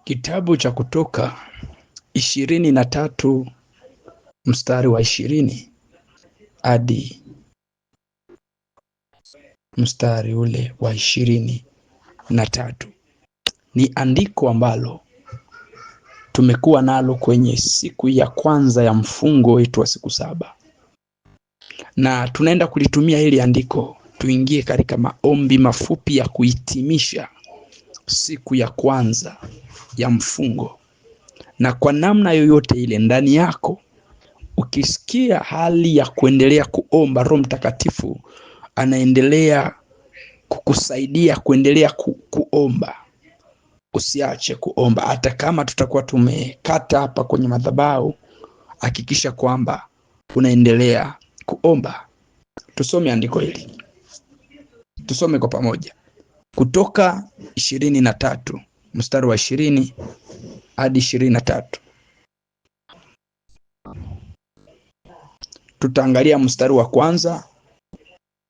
Kitabu cha Kutoka 23 mstari wa 20 hadi mstari ule wa 23 ni andiko ambalo tumekuwa nalo kwenye siku ya kwanza ya mfungo wetu wa siku 7, na tunaenda kulitumia hili andiko tuingie katika maombi mafupi ya kuhitimisha siku ya kwanza ya mfungo. Na kwa namna yoyote ile ndani yako ukisikia hali ya kuendelea kuomba, Roho Mtakatifu anaendelea kukusaidia kuendelea kuomba. Usiache kuomba. Hata kama tutakuwa tumekata hapa kwenye madhabahu, hakikisha kwamba unaendelea kuomba. Tusome andiko hili. Tusome kwa pamoja. Kutoka 23 mstari wa 20 hadi 23. Tutaangalia mstari wa kwanza,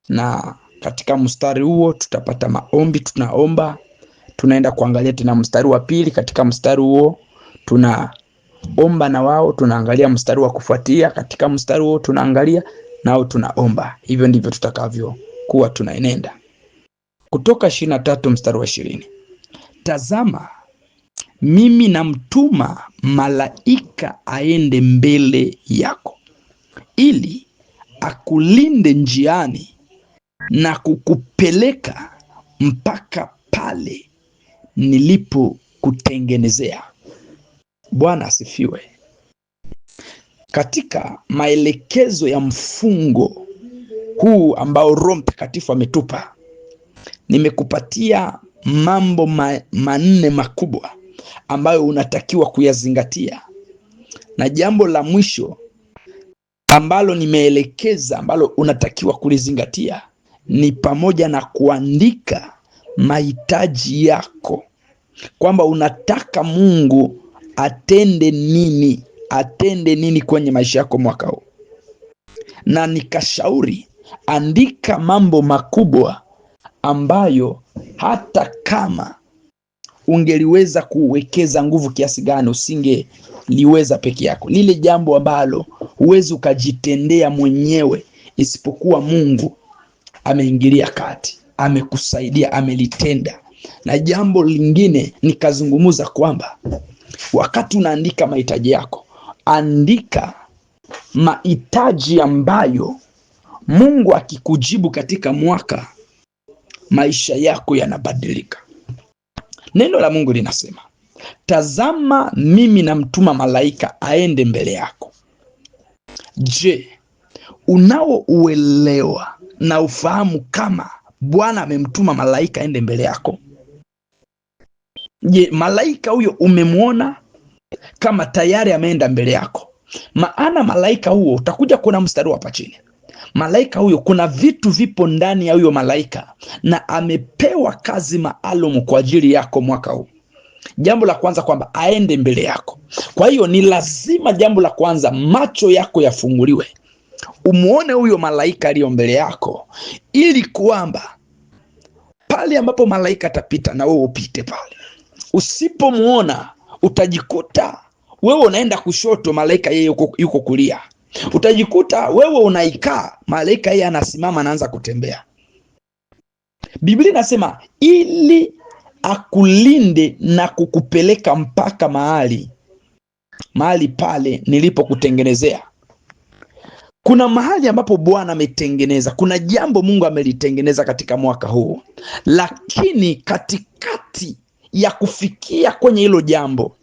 na katika mstari huo tutapata maombi, tunaomba. Tunaenda kuangalia tena mstari wa pili, katika mstari huo tunaomba na wao, tunaangalia mstari wa kufuatia, katika mstari huo tunaangalia nao tunaomba. Hivyo ndivyo tutakavyo kuwa tunaenenda. Kutoka 23 mstari wa 20. Tazama, mimi namtuma malaika aende mbele yako, ili akulinde njiani na kukupeleka mpaka pale nilipokutengenezea. Bwana asifiwe. Katika maelekezo ya mfungo huu ambao Roho Mtakatifu ametupa, nimekupatia mambo manne makubwa ambayo unatakiwa kuyazingatia. Na jambo la mwisho ambalo nimeelekeza ambalo unatakiwa kulizingatia ni pamoja na kuandika mahitaji yako, kwamba unataka Mungu atende nini kwenye maisha yako mwaka huu. Na nikashauri andika mambo makubwa ambayo hata kama ungeliweza kuwekeza nguvu kiasi gani usingeliweza peke yako. Lile jambo ambalo huwezi ukajitendea mwenyewe, isipokuwa Mungu ameingilia kati, amekusaidia, amelitenda. Na jambo lingine nikazungumza kwamba wakati unaandika mahitaji yako, andika mahitaji ambayo Mungu akikujibu katika mwaka, maisha yako yanabadilika. Neno la Mungu linasema, tazama mimi namtuma malaika aende mbele yako. Je, unao uelewa na ufahamu kama Bwana amemtuma malaika aende mbele yako? Je, malaika huyo umemwona kama tayari ameenda mbele yako? Maana malaika huo, utakuja kuna mstari hapa chini, malaika huyo kuna vitu vipo ndani ya huyo malaika, na amepewa kazi maalum kwa ajili yako mwaka huu. Jambo la kwanza kwamba aende mbele yako. Kwa hiyo ni lazima, jambo la kwanza, macho yako yafunguliwe, umuone huyo malaika aliyo mbele yako, ili kwamba pale ambapo malaika atapita na wewe upite pale. Usipomuona utajikuta wewe unaenda kushoto, malaika yeye yuko kulia. Utajikuta wewe unaikaa, malaika yeye anasimama, anaanza kutembea. Biblia inasema ili akulinde na kukupeleka mpaka mahali pale nilipokutengenezea. Kuna mahali ambapo Bwana ametengeneza, kuna jambo Mungu amelitengeneza katika mwaka huu, lakini katikati ya kufikia kwenye hilo jambo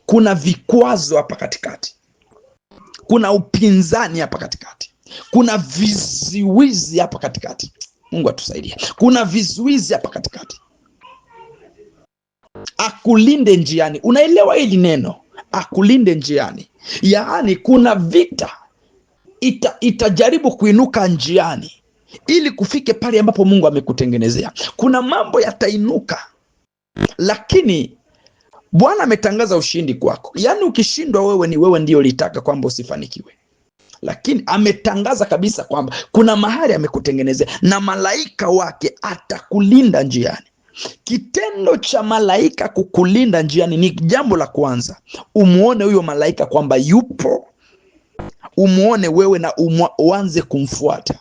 kuna vikwazo hapa katikati, kuna upinzani hapa katikati, kuna vizuizi hapa katikati. Mungu atusaidie. Kuna vizuizi hapa katikati. Akulinde njiani. Unaelewa hili neno? Akulinde njiani, yaani kuna vita itajaribu kuinuka njiani ili kufike pale ambapo Mungu amekutengenezea. Kuna mambo yatainuka, lakini Bwana ametangaza ushindi kwako. Yaani ukishindwa wewe, ni wewe ndio ulitaka kwamba usifanikiwe, lakini ametangaza kabisa kwamba kuna mahali amekutengenezea, na malaika wake atakulinda njiani. Kitendo cha malaika kukulinda njiani ni jambo la kwanza. Umuone huyo malaika kwamba yupo, umuone wewe na uanze kumfuata.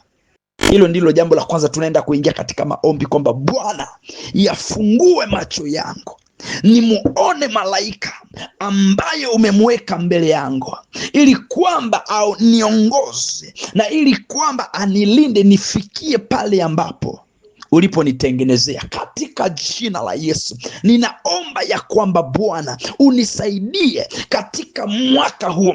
Hilo ndilo jambo la kwanza. Tunaenda kuingia katika maombi kwamba Bwana, yafungue macho yangu nimuone malaika ambaye umemweka mbele yangu, ili kwamba au niongoze na ili kwamba anilinde nifikie pale ambapo uliponitengenezea. Katika jina la Yesu ninaomba ya kwamba Bwana unisaidie katika mwaka huu,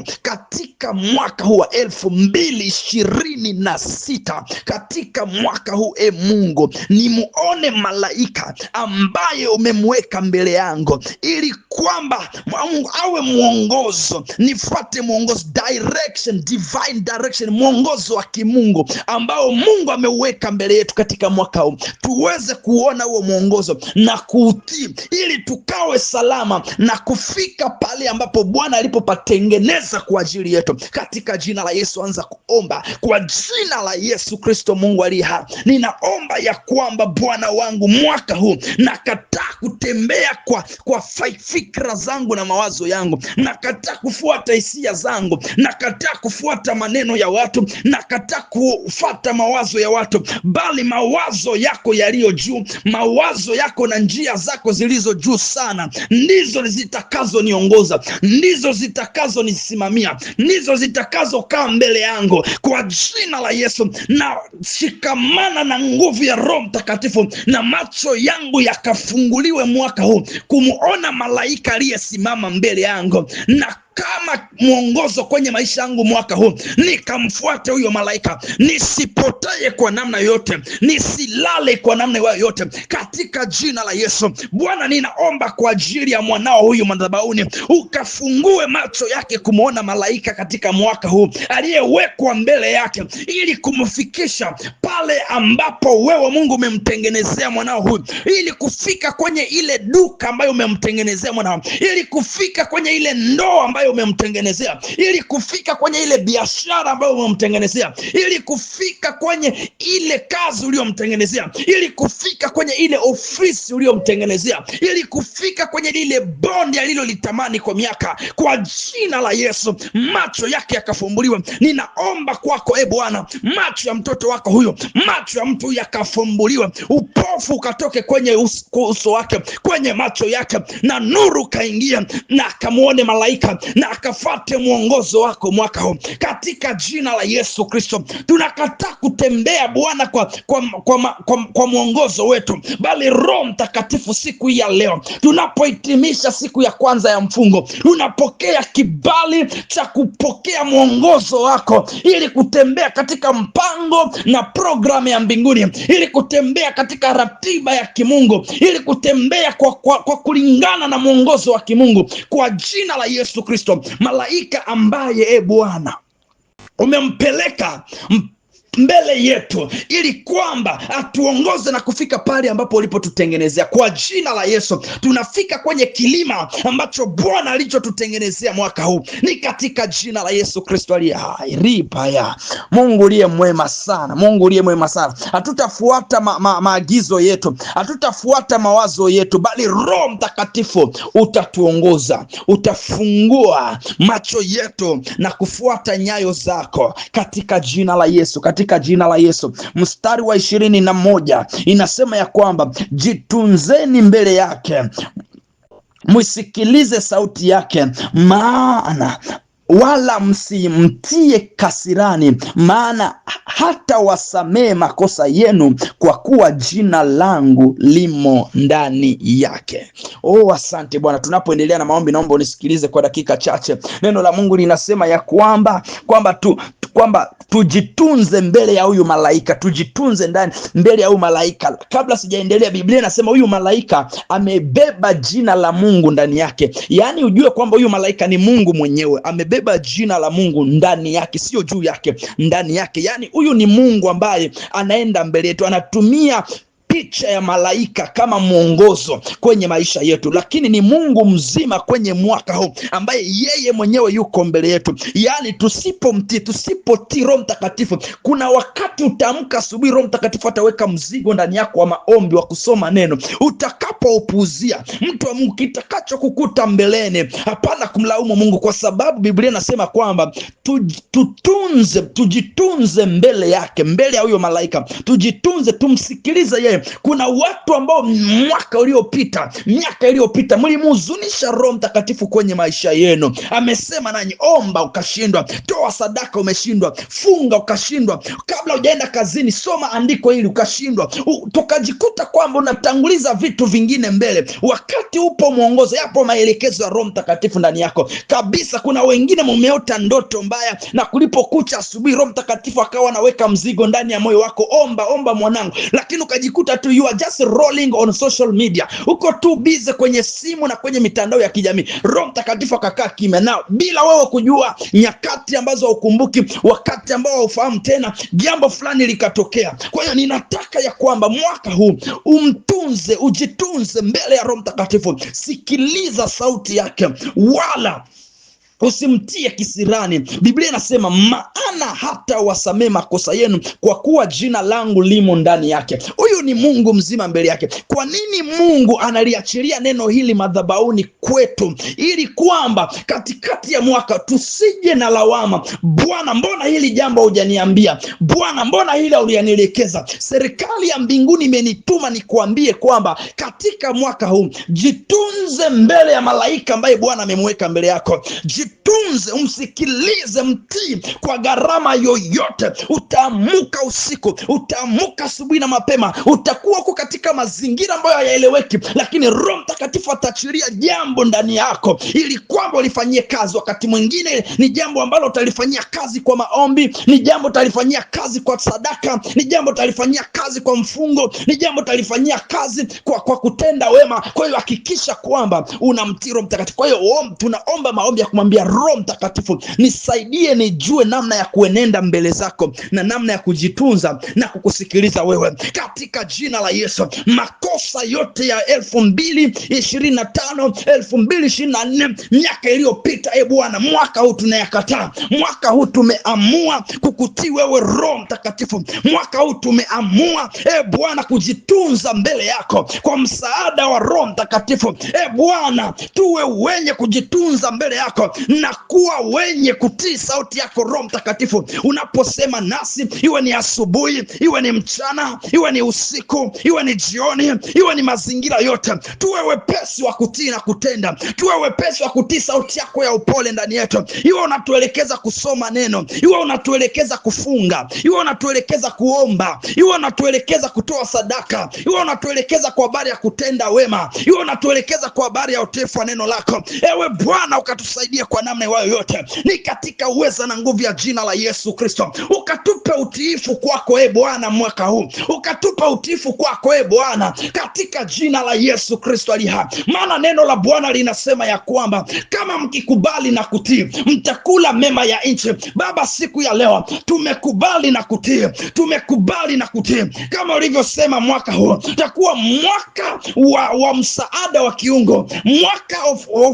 wa 2026, katika mwaka huu Mungu, nimuone malaika ambaye umemweka mbele yangu, ili kwamba Mungu awe mwongozo, nifuate mwongozo, divine direction, mwongozo wa kimungu ambao Mungu ameuweka mbele yetu katika mwaka huu, tuweze kuona huo mwongozo na kuutii, ili tukawe salama na kufika pale ambapo Bwana alipopatengeneza kwa ajili yetu. Katika jina la Yesu anza kuomba kwa jina la Yesu Kristo Mungu aliye hai. Ninaomba ya kwamba Bwana wangu, mwaka huu nakataa kutembea kwa fikra zangu na mawazo yangu, nakataa kufuata hisia zangu, nakataa kufuata maneno ya watu, nakataa kufuata mawazo ya watu, bali mawazo yako yaliyo juu, mawazo yako na njia zako zilizo juu sana, ndizo zitakazoniongoza, ndizo zitakazonisimamia, ndizo zitakazokaa mbele yangu. Kwa jina la Yesu na shikamana na nguvu ya Roho Mtakatifu, na macho yangu yakafunguliwe mwaka huu kumuona malaika aliyesimama mbele yangu, na kama mwongozo kwenye maisha yangu mwaka huu nikamfuate huyo malaika, nisipotee kwa namna yote, nisilale kwa namna yoyote, katika jina la Yesu. Bwana, ninaomba kwa ajili ya mwanao huyu madhabahuni, ukafungue macho yake kumuona malaika katika mwaka huu aliyewekwa mbele yake, ili kumfikisha pale ambapo wewe Mungu umemtengenezea mwanao huyu, ili kufika kwenye ile duka ambayo umemtengenezea mwanao, ili kufika kwenye ile ndoa ambayo umemtengenezea, ili kufika kwenye ile biashara ambayo umemtengenezea, ili kufika kwenye ile kazi uliyomtengenezea, ili kufika kwenye ile ofisi uliyomtengenezea, ili kufika kwenye ile bondi alilolitamani kwa miaka. Kwa jina la Yesu macho yake yakafumbuliwe. Ninaomba kwako Bwana, macho ya mtoto wako huyo, macho ya mtu yakafumbuliwe, upofu ukatoke kwenye uso wake, kwenye macho yake, na nuru kaingia, na akamuone malaika, na akafate mwongozo wako mwaka huu katika jina la Yesu Kristo. Tunakataa kutembea Bwana kwa mwongozo wetu, bali Roho Mtakatifu siku hii ya leo tunapohitimisha siku ya kwanza ya mfungo, tunapokea kibali cha kupokea mwongozo wako, ili kutembea katika mpango na programu ya mbinguni, ili kutembea katika ratiba ya kimungu, ili kutembea kwa kulingana na mwongozo wa kimungu kwa jina la Yesu Kristo. Malaika ambaye Bwana umempeleka mbele yetu, ili kwamba atuongoze na kufika pale ambapo ulipotutengenezea. Kwa jina la Yesu tunafika kwenye kilima ambacho Bwana alichotutengenezea mwaka huu, ni katika jina la Yesu Kristo aliye hai. Ripaya, Mungu uliye mwema sana, Mungu uliye mwema sana. Hatutafuata maagizo yetu, hatutafuata mawazo yetu, bali Roho Mtakatifu utatuongoza, utafungua macho yetu na kufuata nyayo zako katika jina la Yesu, katika jina la Yesu. Mstari wa 21 inasema ya kwamba jitunzeni mbele yake, msikilize sauti yake, maana wala msimtie kasirani, maana hata wasamee makosa yenu, kwa kuwa jina langu limo ndani yake. Asante Bwana. Tunapoendelea na maombi, naomba unisikilize kwa dakika chache. Neno la Mungu linasema ya kwamba tujitunze mbele ya huyu malaika, tujitunze mbele ya huyu malaika. Kabla sijaendelea, Biblia inasema huyu malaika amebeba jina la Mungu ndani yake. Yaani ujue kwamba huyu malaika ni Mungu mwenyewe, amebeba jina la Mungu ndani yake, sio juu yake, ndani yake. Yaani huyu ni Mungu ambaye anaenda mbele yetu, anatumia picha ya malaika kama mwongozo kwenye maisha yetu, lakini ni Mungu mzima kwenye mwaka huu ambaye yeye mwenyewe yuko mbele yetu. Yaani tusipotii Roho Mtakatifu, kuna wakati utaamka asubuhi, Roho Mtakatifu ataweka mzigo ndani yako wa maombi, wa kusoma neno. Utakapoupuzia, mtu wa Mungu, kitakacho kukuta mbeleni, hapana kumlaumu Mungu, kwa sababu Biblia inasema kwamba tujitunze mbele yake, mbele ya huyo malaika. Tujitunze, tumsikilize yeye. Kuna watu ambao mwaka uliopita, miaka iliyopita, mlimhuzunisha Roho Mtakatifu kwenye maisha yenu. Amesema nanyi, omba ukashindwa, toa sadaka umeshindwa, funga ukashindwa, kabla hujaenda kazini soma andiko hili ukashindwa. Tukajikuta kwamba unatanguliza vitu vingine mbele, wakati upo mwongozo, yapo maelekezo ya Roho Mtakatifu ndani yako kabisa. Kuna wengine mumeota ndoto mbaya, na kulipokucha asubuhi Roho Mtakatifu akawa anaweka mzigo ndani ya moyo wako, omba mwanangu, lakini ukajikuta tu you are just rolling on social media, uko tu busy kwenye simu na kwenye mitandao ya kijamii. Roho Mtakatifu akakaa kimya nao bila wewe kujua, nyakati ambazo haukumbuki, wakati ambao haufahamu tena, jambo fulani likatokea. Kwa hiyo ninataka ya kwamba mwaka huu ujitunze mbele ya Roho Mtakatifu. Sikiliza sauti yake, wala usimtie kisirani. Biblia inasema, maana hata wasamee makosa yenu, kwa kuwa jina langu limo ndani yake. Huyu ni Mungu mzima mbele yake. Kwa nini Mungu analiachilia neno hili madhabahuni kwetu? Ili kwamba katikati ya mwaka tusije na lawama. Bwana, mbona hili jambo hujaniambia? Bwana, mbona hili hujanielekeza? Serikali ya mbinguni imenituma nikuambie kwamba katika mwaka huu jitunze mbele ya malaika ambaye Bwana amemweka mbele yako. Jitunze, umsikilize, mtii kwa gharama yoyote. Utaamuka usiku, utaamuka asubuhi na mapema, utakuwa uko katika mazingira ambayo hayaeleweki, lakini Roho Mtakatifu ataachilia jambo ndani yako ili kwamba ulifanyie kazi. Wakati mwingine ni jambo ambalo utalifanyia kazi kwa maombi, ni jambo utalifanyia kazi kwa sadaka, ni jambo utalifanyia kazi kwa mfungo, ni jambo utalifanyia kazi kwa kutenda wema. Kwa hiyo hakikisha kwamba unamtii Roho Mtakatifu. Kwa hiyo tunaomba maombi ya kumwambia Roho Mtakatifu, nisaidie nijue namna ya kuenenda mbele zako na namna ya kujitunza na kukusikiliza wewe, katika jina la Yesu. Makosa yote ya 2025, 2024, miaka iliyopita, Bwana, mwaka huu tunayakataa. Mwaka huu tumeamua kukutii wewe Roho Mtakatifu. Mwaka huu tumeamua Bwana kujitunza mbele yako kwa msaada wa Roho Mtakatifu. Bwana, tuwe wenye kujitunza mbele yako na kuwa wenye kutii sauti yako Roho Mtakatifu unaposema nasi, iwe ni asubuhi, iwe ni mchana, iwe ni usiku, iwe ni jioni, iwe ni mazingira yote. Tuwe wepesi wa kutii na kutenda. Tuwe wepesi wa kutii sauti yako ya upole ndani yetu. Iwe unatuelekeza kusoma neno, iwe unatuelekeza kufunga, iwe unatuelekeza kuomba, iwe unatuelekeza kutoa sadaka, iwe unatuelekeza kwa habari ya kutenda wema, iwe unatuelekeza kwa habari ya utiifu wa neno lako. Ewe Bwana, ukatusaidia kwa namna iwayo yote, ni katika uweza na nguvu ya jina la Yesu Kristo. Ukatupe utiifu kwako Bwana mwaka huu, ukatupa utiifu kwako Bwana, katika jina la Yesu Kristo aliye hai. Maana neno la Bwana linasema ya kwamba kama mkikubali na kutii, mtakula mema ya nchi. Baba, siku ya leo tumekubali na kutii, tumekubali na kutii. Kama ulivyosema, mwaka huu utakuwa mwaka wa msaada wa kiungo, mwaka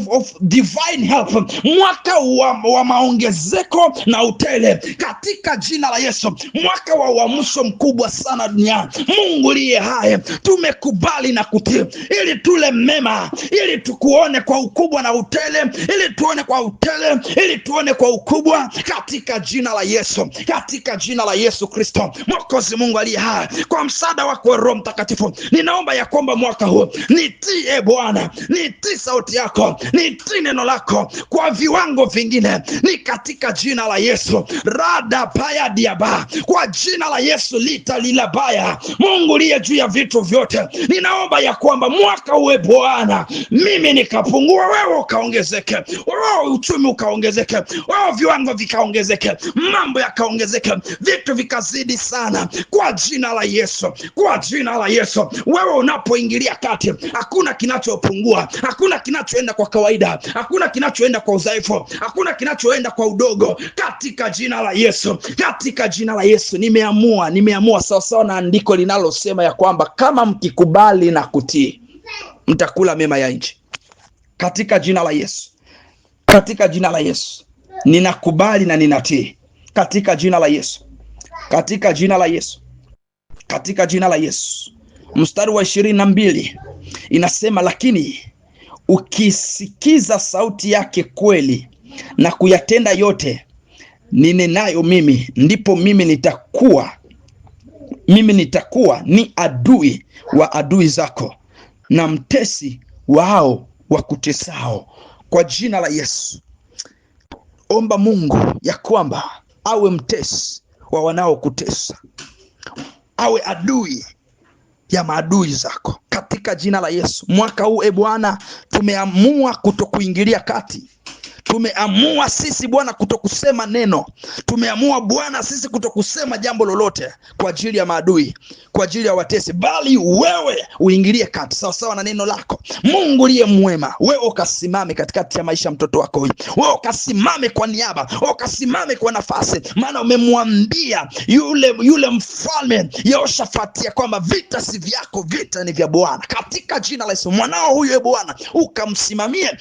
of divine help, mwaka wa maongezeko na utele, katika jina la Yesu. Mwaka wa uamsho mkubwa sana duniani. Mungu liye hai, tumekubali na kutii ili tule mema, ili tukuone kwa ukubwa na utele, ili tuone kwa utele, ili tuone kwa ukubwa, katika jina la Yesu, katika jina la Yesu Kristo. Mwokozi Mungu aliye hai, kwa msaada wako Roho Mtakatifu, ninaomba ya kwamba mwaka huu nitii Bwana, nitii sauti yako, nitii neno lako kwa viwango vingine, ni katika jina la Yesu. Rada paya diaba, kwa jina la Yesu litalilabaya. Mungu liye juu ya vitu vyote, ninaomba ya kwamba mwaka uwe Bwana, mimi nikapungua, wewe ukaongezeke, wewe uchumi ukaongezeke, wewe viwango vikaongezeke, mambo yakaongezeke, vitu vikazidi sana, kwa jina la Yesu, kwa jina la Yesu. Wewe unapoingilia kati, hakuna kinachopungua. kinachopungua, hakuna kinachoenda kwa kawaida, hakuna kinachoenda kwa udhaifu, hakuna kinachoenda kwa udogo, katika jina la Yesu, katika jina la Yesu. Nimeamua sawasawa na andiko linalosema ya kwamba kama mkikubali na kutii mtakula mema ya nchi. Katika jina la Yesu, katika jina la Yesu, ninakubali na ninatii katika jina la Yesu, katika jina la Yesu, katika jina la Yesu. Mstari wa 22 inasema, lakini ukisikiza sauti yake kweli na kuyatenda yote ninenayo mimi, ndipo mimi nitakuwa ni adui wa adui zako na mtesi wao wakutesao. Kwa jina la Yesu, omba Mungu ya kwamba awe mtesi wa wanaokutesa, awe adui ya maadui zako katika jina la Yesu. Mwaka huu Bwana, tumeamua kutokuingilia kati. Tumeamua sisi Bwana kutokusema neno. Tumeamua Bwana sisi kutokusema jambo lolote kwa ajili ya maadui, kwa ajili ya watesi, bali wewe uingilie kati sawa sawa na neno lako. Mungu liye mwema, wewe ukasimame katikati ya maisha mtoto wako huyu. Wewe ukasimame kwa niaba, ukasimame kwa nafasi, maana umemwambia yule mfalme Yehoshafati ya kwamba vita si vyako, vita ni vya Bwana. Katika jina la Yesu, mwanao huyu Bwana ukamsimamie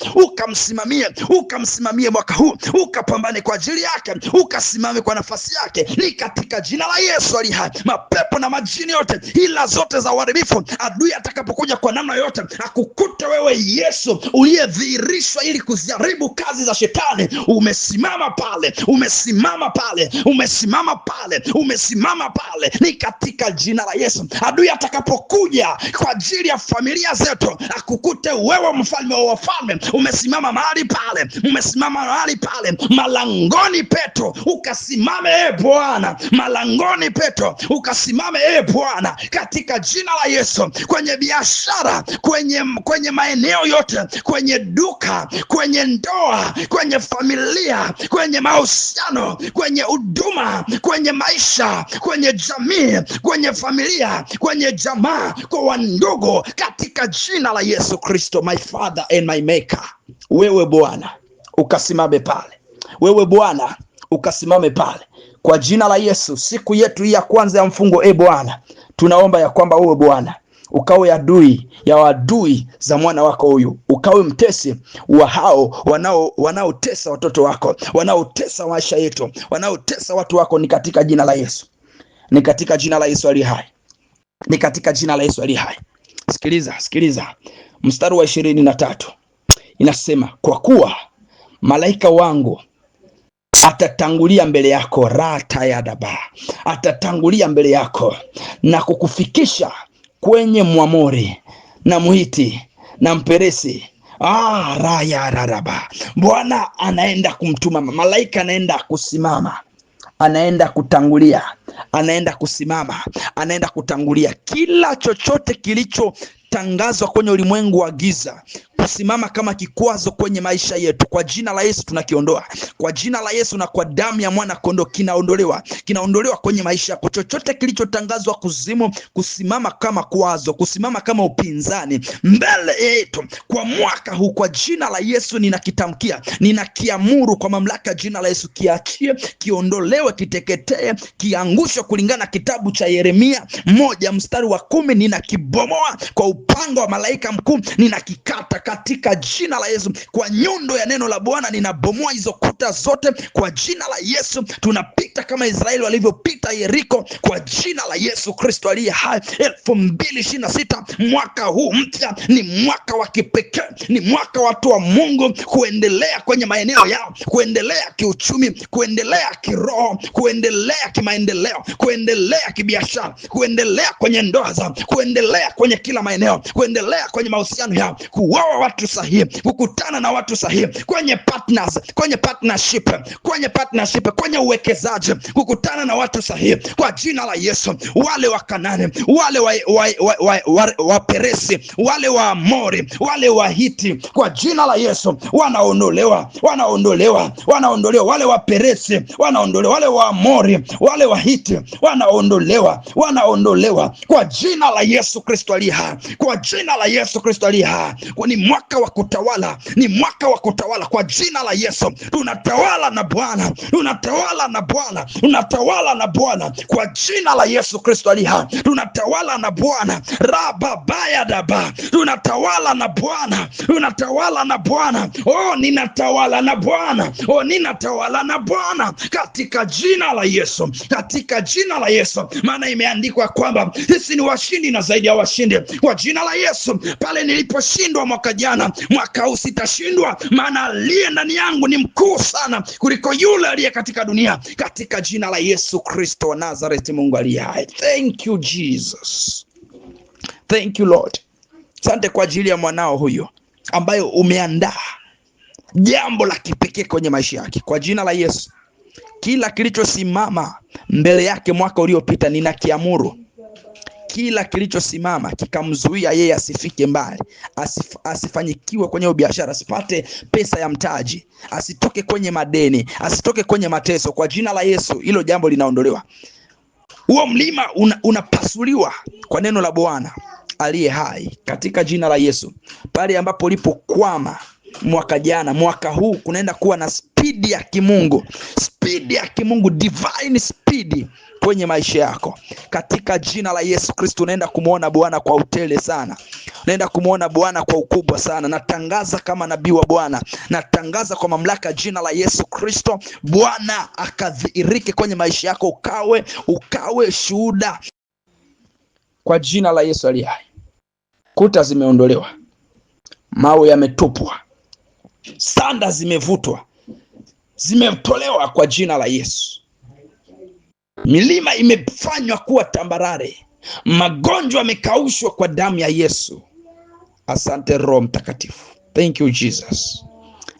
mwaka huu, ukapambane kwa ajili yake, ukasimame kwa nafasi yake. Ni katika jina la Yesu ali hai. Mapepo na majini yote, ila zote za uharibifu, adui atakapokuja kwa namna yote akukute wewe Yesu uliyedhihirishwa ili kuziharibu kazi za shetani, umesimama pale. Ni katika jina la Yesu. Adui atakapokuja kwa ajili ya familia zetu akukute wewe mfalme wa wafalme umesimama mahali pale, malangoni petu ukasimame Bwana, malangoni petu ukasimame Bwana, katika jina la Yesu. Kwenye biashara, kwenye maeneo yote, kwenye duka, kwenye ndoa, kwenye familia, kwenye mahusiano, kwenye huduma, kwenye maisha, kwenye jamii, kwenye familia, kwenye jamaa, kwa wandugu, katika jina la Yesu Kristo, my Father and my Maker. Wewe Bwana ukasimame pale, wewe Bwana ukasimame pale kwa jina la Yesu. Siku yetu hii ya kwanza ya mfungo Bwana, tunaomba ya kwamba wewe Bwana ukawe adui ya wadui za mwana wako huyu, ukawe mtesi wa hao wanaotesa watoto wako, wanaotesa maisha yetu, wanaotesa watu wako. Ni katika jina la Yesu, ni katika jina la Yesu ali hai, ni katika jina la Yesu ali hai. Sikiliza mstari wa 23 inasema, kwa kuwa malaika wangu atatangulia mbele yako, rata ya daba, atatangulia mbele yako na kukufikisha kwenye Mwamori na Mhiti na Mperesi. Raya raraba. Bwana anaenda kumtuma malaika, anaenda kusimama, anaenda kutangulia, anaenda kusimama, anaenda kutangulia kila chochote kilichotangazwa kwenye ulimwengu wa giza kusimama kama kikwazo kwenye maisha yetu. Kwa jina la Yesu tunakiondoa, kwa jina la Yesu na kwa damu ya mwana kondoo kinaondolewa kwenye maisha yako. Chochote kilichotangazwa kuzimu kusimama kama kwazo, kusimama kama upinzani mbele yetu kwa mwaka huu, kwa jina la Yesu ninakitamkia, ninakiamuru kwa mamlaka jina la Yesu, kiachie, kiondolewe, kiteketee, kiangushwe kulingana kitabu cha Yeremia 1 mstari wa 10. Ninakibomoa kwa upanga wa malaika mkuu, ninakikata katika jina la Yesu. Kwa nyundo ya neno la Bwana ninabomoa hizo kuta zote kwa jina la Yesu. Tunapita kama Israeli walivyopita Yeriko kwa jina la Yesu Kristo aliye hai. 2026 mwaka huu mpya ni mwaka wa kipekee, ni mwaka watu wa Mungu kuendelea kwenye maeneo yao, kuendelea kiuchumi, kuendelea kiroho, kuendelea kimaendeleo, kuendelea kibiashara, kuendelea kwenye ndoa zao, kuendelea kwenye kila maeneo, kuendelea kwenye mahusiano yao, kuoa watu sahihi, kukutana na watu sahihi kwenye partners, kwenye partnership, kwenye uwekezaji, kukutana na watu sahihi kwa jina la Yesu. Wale wa Kanani, wale wa Peresi, wale wa Amori, wale wa Hiti, kwa jina la Yesu wanaondolewa. Wale wa Peresi wanaondolewa, wale wa Amori, wale wa Hiti wanaondolewa kwa jina la Yesu Kristo aliye hai, kwa jina la Yesu Kristo aliye hai. Ni mwaka wa kutawala, ni mwaka wa kutawala kwa jina la Yesu. Tunatawala na Bwana, tunatawala na Bwana, tunatawala na Bwana kwa jina la Yesu Kristo aliye hai. Tunatawala na Bwana, rababaya daba, tunatawala na Bwana, tunatawala na Bwana. Ninatawala na Bwana, ninatawala na Bwana katika jina la Yesu, katika jina la Yesu. Maana imeandikwa kwamba sisi ni washindi na zaidi ya washindi kwa jina la Yesu. Pale niliposhindwa mwaka jana, mwaka huu sitashindwa, maana aliye ndani yangu ni mkuu sana kuliko yule aliye katika dunia, katika jina la Yesu Kristo wa Nazareti, Mungu aliye hai. Thank you Jesus, thank you Lord. Asante kwa ajili ya mwanao huyo ambayo umeandaa jambo la kipekee kwenye maisha yake kwa jina la Yesu. Kila kilichosimama mbele yake mwaka uliopita ninakiamuru, kila kilichosimama kikamzuia yeye asifike mbali, asifanyikiwe kwenye biashara, asipate pesa ya mtaji, asitoke kwenye madeni, asitoke kwenye mateso, kwa jina la Yesu hilo jambo linaondolewa. Huo mlima unapasuliwa kwa neno la Bwana aliye hai katika jina la Yesu. Pale ambapo ulipokwama mwaka jana, mwaka huu kunaenda kuwa na speed ya kimungu, speed ya kimungu, divine speed kwenye maisha yako katika jina la Yesu Kristo. Unaenda kumuona Bwana kwa utele sana, unaenda kumuona Bwana kwa ukubwa sana. Natangaza kama nabii wa Bwana, natangaza kwa mamlaka jina la Yesu Kristo, Bwana akadhihirike kwenye maisha yako, ukawe shuhuda kwa jina la Yesu aliye hai. Kuta zimeondolewa, mawe yametupwa, sanda zimevutwa, zimetolewa kwa jina la Yesu. Milima imefanywa kuwa tambarare, magonjwa yamekaushwa kwa damu ya Yesu. Asante Roho Mtakatifu, thank you Jesus,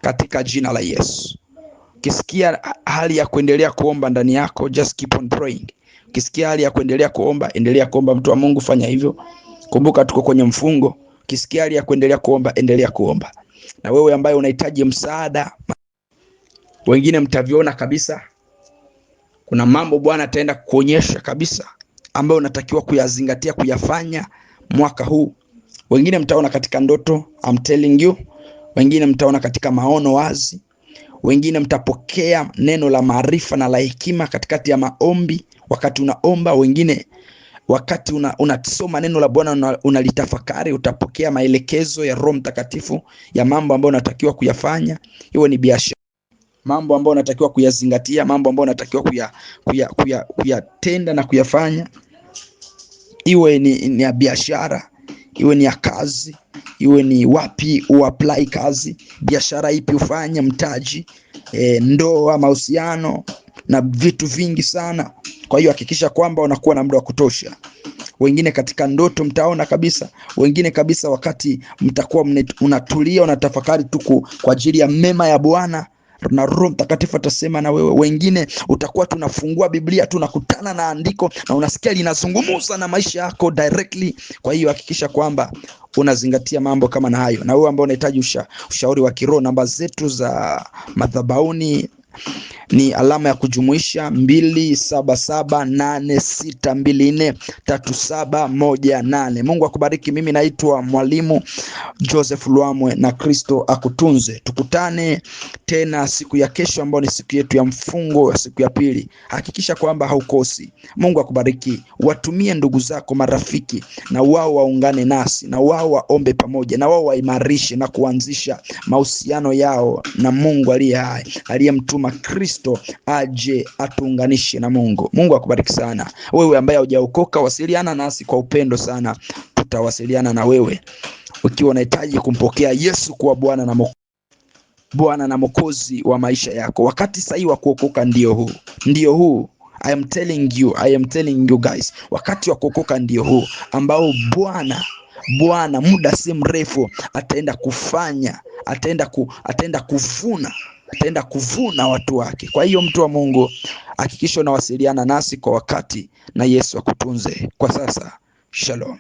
katika jina la Yesu. Ukisikia hali ya kuendelea kuomba ndani yako, just keep on praying. Ukisikia hali ya kuendelea kuomba, endelea kuomba. Mtu wa Mungu, fanya hivyo. Kumbuka tuko kwenye mfungo. Ukisikia hali ya kuendelea kuomba, endelea kuomba. Na wewe ambaye unahitaji msaada, wengine mtaviona kabisa, kuna mambo Bwana ataenda kuonyesha kabisa ambayo unatakiwa kuyazingatia, kuyafanya mwaka huu. Wengine mtaona katika ndoto, I'm telling you. Wengine mtaona katika maono wazi. Wengine mtapokea neno la maarifa na la hekima katikati ya maombi wakati unaomba. Wengine wakati unasoma neno la Bwana unalitafakari, utapokea maelekezo ya Roho Mtakatifu ya mambo ambayo unatakiwa kuyafanya. Iwe ni biashara, mambo ambayo unatakiwa kuyazingatia, mambo ambayo unatakiwa kuyatenda na kuyafanya. Iwe ni ya biashara, iwe ni ya kazi, iwe ni wapi uapply kazi, biashara ipi ufanye, mtaji, ndoa, mahusiano na vitu vingi sana. Kwa hiyo hakikisha kwamba unakuwa na muda wa kutosha. Wengine katika ndoto mtaona kabisa, wengine kabisa wakati mtakuwa unatulia, unatafakari tu kwa ajili ya mema ya Bwana na Roho Mtakatifu atasema na wewe. Wengine utakuwa tunafungua Biblia, tunakutana na andiko na unasikia linazungumza na maisha yako directly. Kwa hiyo hakikisha kwamba unazingatia mambo kama na hayo. Na wewe ambao unahitaji ushauri wa kiroho, namba zetu za madhabahuni ni alama ya kujumuisha 2778624371. Mungu akubariki. Mimi naitwa Mwalimu Joseph Lwamwe, na Kristo akutunze. Tukutane tena siku ya kesho ambayo ni siku yetu ya mfungo ya siku ya pili. Hakikisha kwamba haukosi. Mungu akubariki. Watumie ndugu zako, marafiki, na wao waungane nasi, na wao waombe pamoja, na wao waimarishe na kuanzisha mahusiano yao na Mungu aliye hai, aliyemtuma Kristo aje atuunganishe na Mungu. Mungu akubariki sana. Wewe ambaye hujaokoka, wasiliana nasi kwa upendo sana. Tutawasiliana na wewe ukiwa unahitaji kumpokea Yesu kuwa Bwana na Mwokozi wa maisha yako. Wakati sahihi wa kuokoka ndio huu. I am telling you guys, wakati wa kuokoka ndio huu ambao Bwana muda si mrefu ataenda kuvuna watu wake. Kwa hiyo mtu wa Mungu, hakikisha unawasiliana nasi kwa wakati, na Yesu akutunze kwa sasa. Shalom.